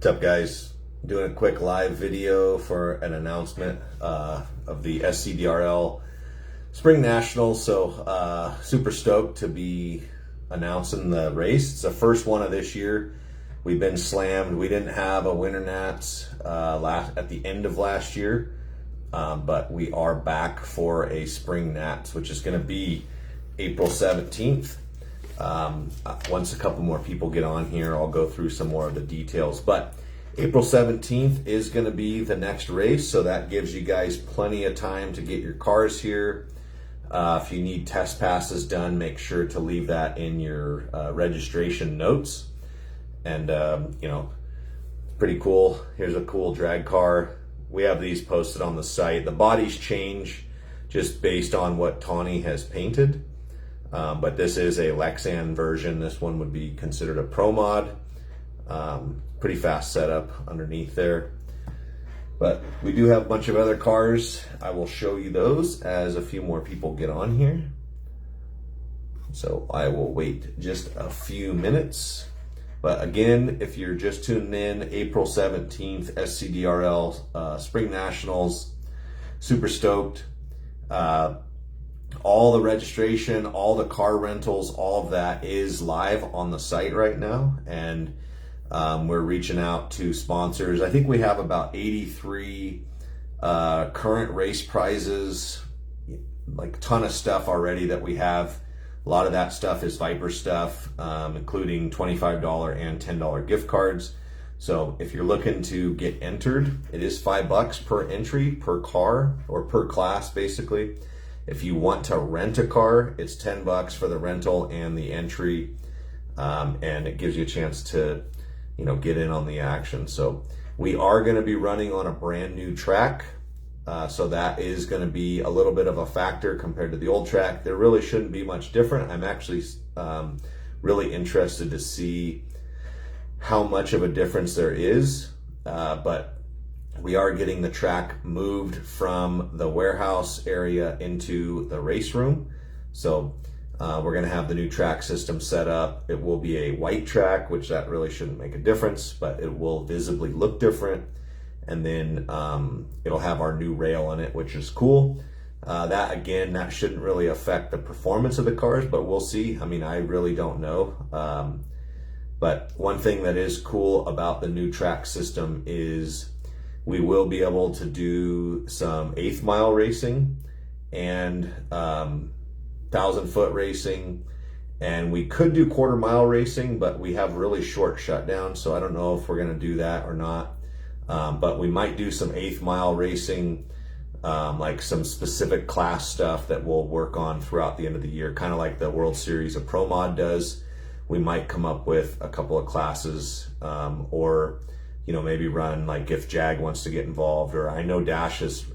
What's up, guys? Doing a quick live video for an announcement of the SCDRL Spring Nationals. So super stoked to be announcing the race. It's the first one of this year. We've been slammed. We didn't have a Winter Nats at the end of last year, but we are back for a Spring Nats, which is going to be April 17th. Once a couple more people get on here, I'll go through some more of the details. But April 17th is going to be the next race, so that gives you guys plenty of time to get your cars here. If you need test passes done, make sure to leave that in your registration notes. And pretty cool. Here's a cool drag car. We have these posted on the site. The bodies change just based on what Tawny has painted. But this is a Lexan version. This one would be considered a Pro Mod. Pretty fast setup underneath there. But we do have a bunch of other cars. I will show you those as a few more people get on here. So I will wait just a few minutes. But again, if you're just tuning in, April 17th, SCDRL Spring Nationals. Super stoked. All the registration, all the car rentals, all of that is live on the site right now. And we're reaching out to sponsors. I think we have about 83 current race prizes, like a ton of stuff already that we have. A lot of that stuff is Viper stuff, including $25 and $10 gift cards. So if you're looking to get entered, it is $5 per entry, per car, or per class, basically. If you want to rent a car, it's $10 for the rental and the entry, and it gives you a chance to, get in on the action. So we are going to be running on a brand new track, so that is going to be a little bit of a factor compared to the old track. There really shouldn't be much different. I'm actually really interested to see how much of a difference there is, but we are getting the track moved from the warehouse area into the race room. So we're going to have the new track system set up. It will be a white track, which that really shouldn't make a difference, but it will visibly look different. And then it'll have our new rail in it, which is cool. That shouldn't really affect the performance of the cars, but we'll see. I mean, I really don't know. But one thing that is cool about the new track system is we will be able to do some 1/8 mile racing and 1,000-foot racing, and we could do 1/4 mile racing, but we have really short shutdowns, so I don't know if we're going to do that or not. But we might do some 1/8 mile racing, like some specific class stuff that we'll work on throughout the end of the year, kind of like the World Series of Pro Mod does. We might come up with a couple of classes, or maybe run, like if Jag wants to get involved, or I know Dash is,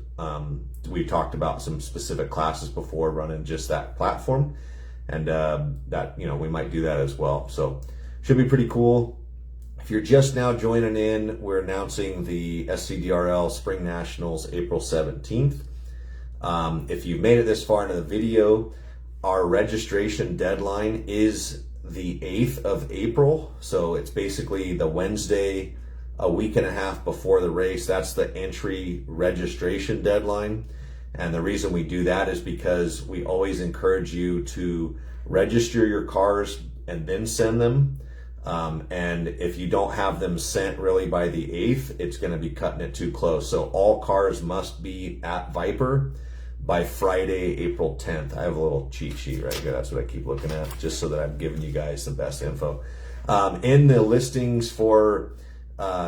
we talked about some specific classes before running just that platform, and that, we might do that as well. So should be pretty cool. If you're just now joining in, we're announcing the SCDRL Spring Nationals April 17th. If you've made it this far into the video, our registration deadline is the 8th of April. So it's basically the Wednesday, a week and a half before the race. That's the entry registration deadline. And the reason we do that is because we always encourage you to register your cars and then send them. And if you don't have them sent really by the 8th, it's going to be cutting it too close. So all cars must be at Viper by Friday, April 10th. I have a little cheat sheet right here. That's what I keep looking at, just so that I'm giving you guys the best info. In the listings for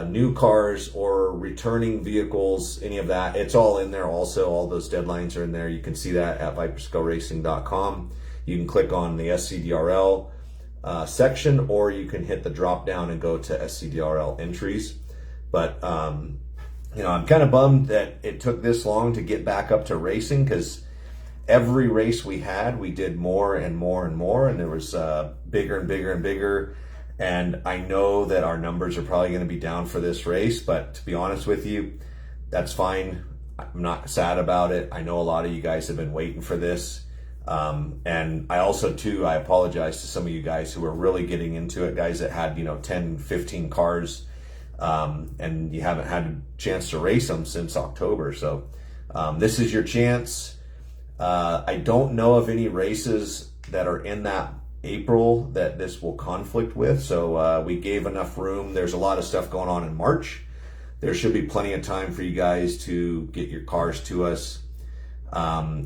new cars or returning vehicles, any of that, it's all in there also. All those deadlines are in there. You can see that at viperscalracing.com. You can click on the SCDRL section, or you can hit the drop down and go to SCDRL entries. But I'm kind of bummed that it took this long to get back up to racing, because every race we had, we did more and more and more, and there was bigger and bigger and bigger. And I know that our numbers are probably going to be down for this race, but to be honest with you, that's fine. I'm not sad about it. I know a lot of you guys have been waiting for this. And I also too, I apologize to some of you guys who were really getting into it, guys that had, 10, 15 cars. and you haven't had a chance to race them since October. So this is your chance. I don't know of any races that are in that April that this will conflict with, so we gave enough room. There's a lot of stuff going on in March. There should be plenty of time for you guys to get your cars to us.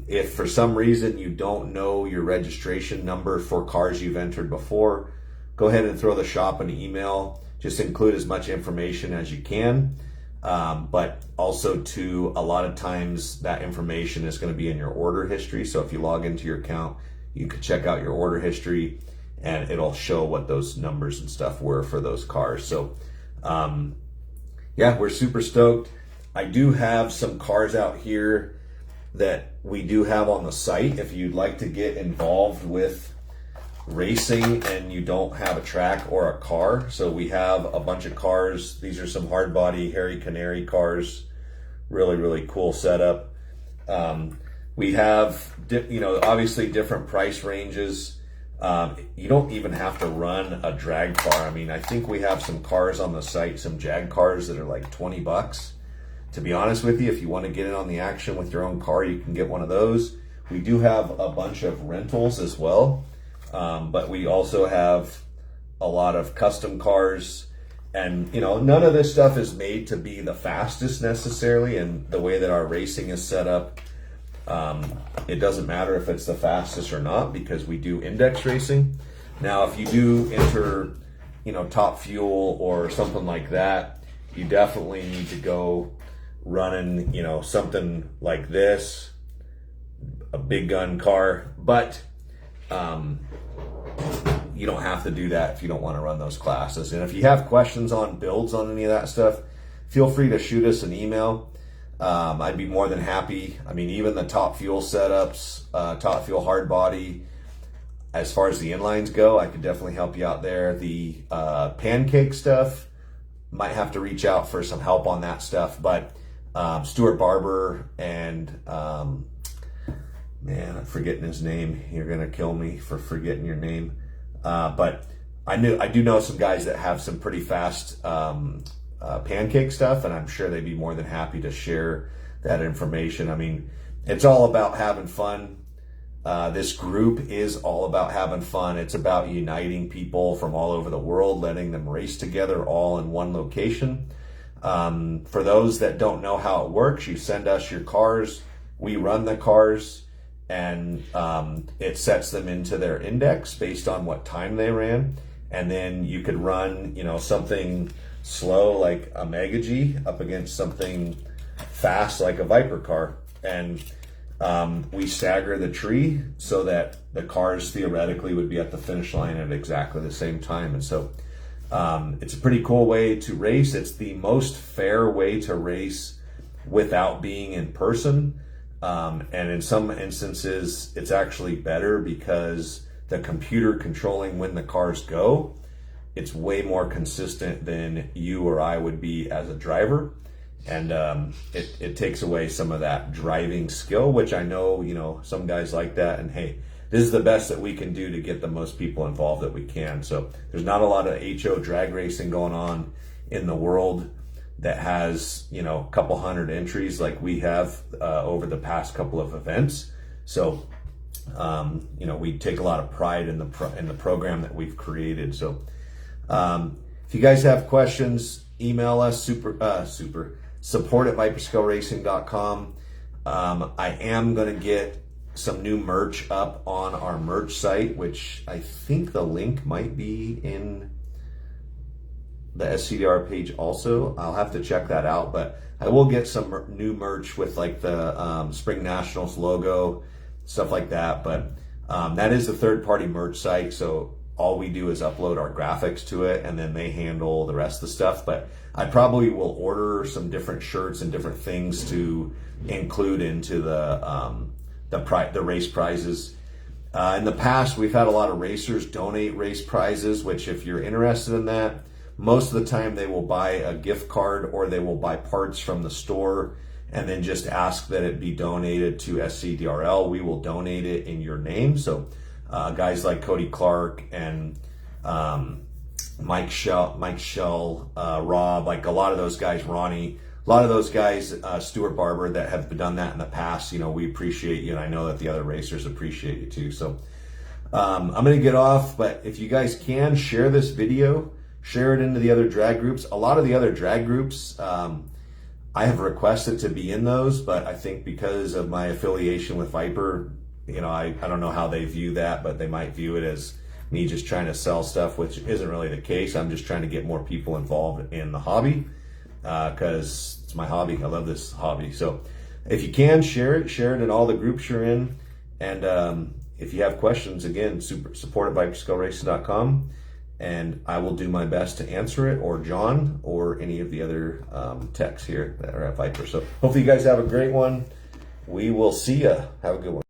If for some reason you don't know your registration number for cars you've entered before, go ahead and throw the shop an email. Just include as much information as you can. But also too, a lot of times that information is going to be in your order history. So if you log into your account, you can check out your order history and it'll show what those numbers and stuff were for those cars. So yeah, we're super stoked. I do have some cars out here that we do have on the site. If you'd like to get involved with racing and you don't have a track or a car, so we have a bunch of cars. These are some hard body Harry Canary cars. Really cool setup. We have obviously different price ranges. You don't even have to run a drag car. I mean, I think we have some cars on the site, some Jag cars that are like $20. To be honest with you, if you want to get in on the action with your own car, you can get one of those. We do have a bunch of rentals as well, but we also have a lot of custom cars. And none of this stuff is made to be the fastest necessarily, and the way that our racing is set up, it doesn't matter if it's the fastest or not, because we do index racing. Now, if you do enter, Top Fuel or something like that, you definitely need to go running, something like this, a big gun car. But you don't have to do that if you don't want to run those classes. And if you have questions on builds on any of that stuff, feel free to shoot us an email. I'd be more than happy. I mean, even the Top Fuel setups, Top Fuel hard body, as far as the inlines go, I could definitely help you out there. The pancake stuff, might have to reach out for some help on that stuff. But Stuart Barber and, man, I'm forgetting his name. You're going to kill me for forgetting your name. But I do know some guys that have some pretty fast pancake stuff, and I'm sure they'd be more than happy to share that information. I mean, it's all about having fun. This group is all about having fun. It's about uniting people from all over the world, letting them race together all in one location. For those that don't know how it works, you send us your cars, we run the cars, and it sets them into their index based on what time they ran. And then you could run, something slow like a Mega G up against something fast like a Viper car. And we stagger the tree so that the cars theoretically would be at the finish line at exactly the same time. And so it's a pretty cool way to race. It's the most fair way to race without being in person. And in some instances, it's actually better because the computer controlling when the cars go, it's way more consistent than you or I would be as a driver. And it takes away some of that driving skill, which I know, some guys like that. And hey, this is the best that we can do to get the most people involved that we can. So there's not a lot of HO drag racing going on in the world that has, a couple hundred entries like we have over the past couple of events. So, we take a lot of pride in the program that we've created. So if you guys have questions, email us support@viperscalracing.com. I am going to get some new merch up on our merch site, which I think the link might be in the SCDR page also. I'll have to check that out, but I will get some new merch with like the Spring Nationals logo, stuff like that. But that is a third-party merch site, so all we do is upload our graphics to it, and then they handle the rest of the stuff. But I probably will order some different shirts and different things to include into the race prizes. In the past, we've had a lot of racers donate race prizes, which if you're interested in that, most of the time they will buy a gift card or they will buy parts from the store and then just ask that it be donated to SCDRL. We will donate it in your name. So guys like Cody Clark and Mike Shell, Rob, like a lot of those guys, Ronnie, a lot of those guys, Stuart Barber, that have done that in the past. You know, we appreciate you, and I know that the other racers appreciate you too. So I'm going to get off, but if you guys can share this video, share it into the other drag groups. A lot of the other drag groups, I have requested to be in those, but I think because of my affiliation with Viper, you know, I don't know how they view that, but they might view it as me just trying to sell stuff, which isn't really the case. I'm just trying to get more people involved in the hobby because it's my hobby. I love this hobby. So if you can, share it in all the groups you're in. And if you have questions, again, support at viperskullracing.com, and I will do my best to answer it, or John, or any of the other techs here that are at Viper. So hopefully you guys have a great one. We will see ya. Have a good one.